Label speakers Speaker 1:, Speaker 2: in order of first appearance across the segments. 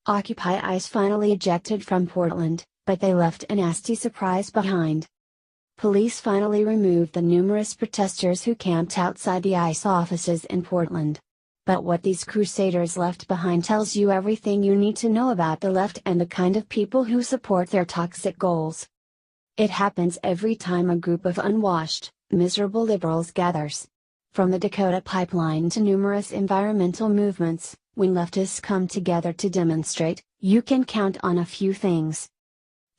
Speaker 1: Occupy ICE finally ejected from Portland, but they left a nasty surprise behind. Police finally removed the numerous protesters who camped outside the ICE offices in Portland. But what these crusaders left behind tells you everything you need to know about the left and the kind of people who support their toxic goals. It happens every time a group of unwashed, miserable liberals gathers. From the Dakota pipeline to numerous environmental movements, when leftists come together to demonstrate, you can count on a few things.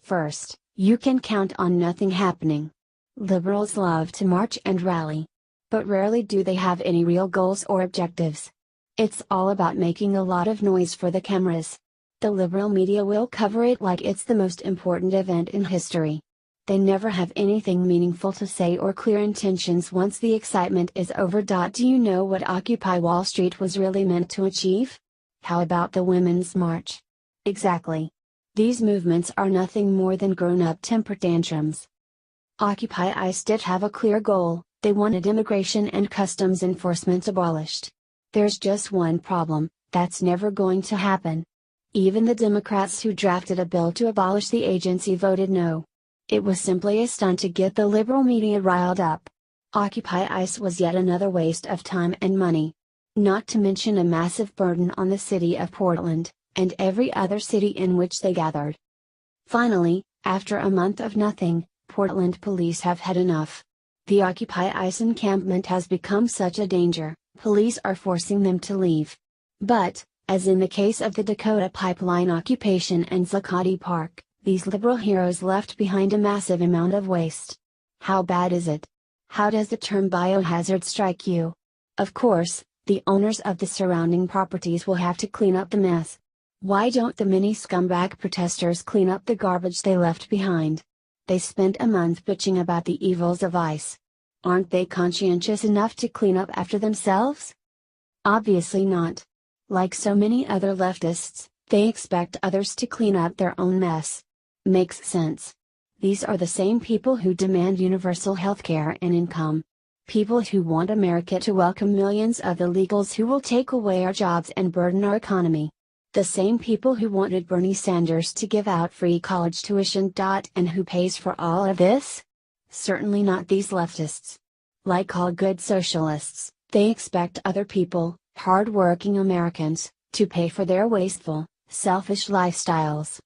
Speaker 1: First, you can count on nothing happening. Liberals love to march and rally. But rarely do they have any real goals or objectives. It's all about making a lot of noise for the cameras. The liberal media will cover it like it's the most important event in history. They never have anything meaningful to say or clear intentions once the excitement is over. Do you know what Occupy Wall Street was really meant to achieve? How about the Women's March? Exactly. These movements are nothing more than grown-up temper tantrums. Occupy ICE did have a clear goal. They wanted immigration and customs enforcement abolished. There's just one problem: that's never going to happen. Even the Democrats who drafted a bill to abolish the agency voted no. It was simply a stunt to get the liberal media riled up. Occupy ICE was yet another waste of time and money. Not to mention a massive burden on the city of Portland, and every other city in which they gathered. Finally, after a month of nothing, Portland police have had enough. The Occupy ICE encampment has become such a danger, police are forcing them to leave. But, as in the case of the Dakota pipeline occupation and Zuccotti Park, these liberal heroes left behind a massive amount of waste. How bad is it? How does the term biohazard strike you? Of course, the owners of the surrounding properties will have to clean up the mess. Why don't the many scumbag protesters clean up the garbage they left behind? They spent a month bitching about the evils of ICE. Aren't they conscientious enough to clean up after themselves? Obviously not. Like so many other leftists, they expect others to clean up their own mess. Makes sense. These are the same people who demand universal healthcare and income. People who want America to welcome millions of illegals who will take away our jobs and burden our economy. The same people who wanted Bernie Sanders to give out free college tuition. And who pays for all of this? Certainly not these leftists. Like all good socialists, they expect other people, hard-working Americans, to pay for their wasteful, selfish lifestyles.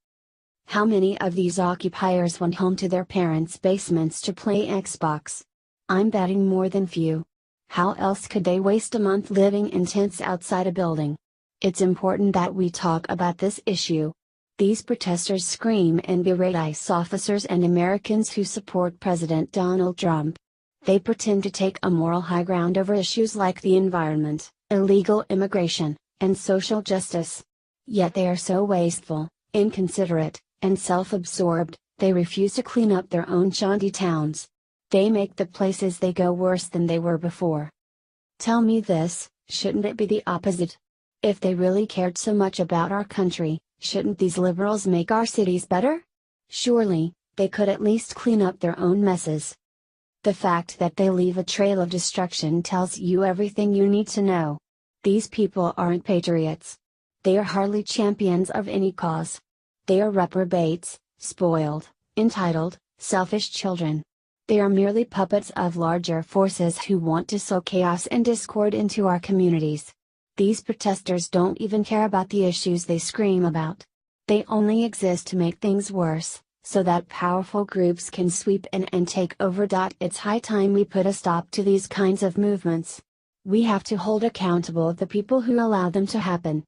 Speaker 1: How many of these occupiers went home to their parents' basements to play Xbox? I'm betting more than few. How else could they waste a month living in tents outside a building? It's important that we talk about this issue. These protesters scream and berate ICE officers and Americans who support President Donald Trump. They pretend to take a moral high ground over issues like the environment, illegal immigration, and social justice. Yet they are so wasteful, inconsiderate, and self-absorbed, they refuse to clean up their own shanty towns. They make the places they go worse than they were before. Tell me this, shouldn't it be the opposite? If they really cared so much about our country, shouldn't these liberals make our cities better? Surely, they could at least clean up their own messes. The fact that they leave a trail of destruction tells you everything you need to know. These people aren't patriots. They are hardly champions of any cause. They are reprobates, spoiled, entitled, selfish children. They are merely puppets of larger forces who want to sow chaos and discord into our communities. These protesters don't even care about the issues they scream about. They only exist to make things worse, so that powerful groups can sweep in and take over. It's high time we put a stop to these kinds of movements. We have to hold accountable the people who allow them to happen.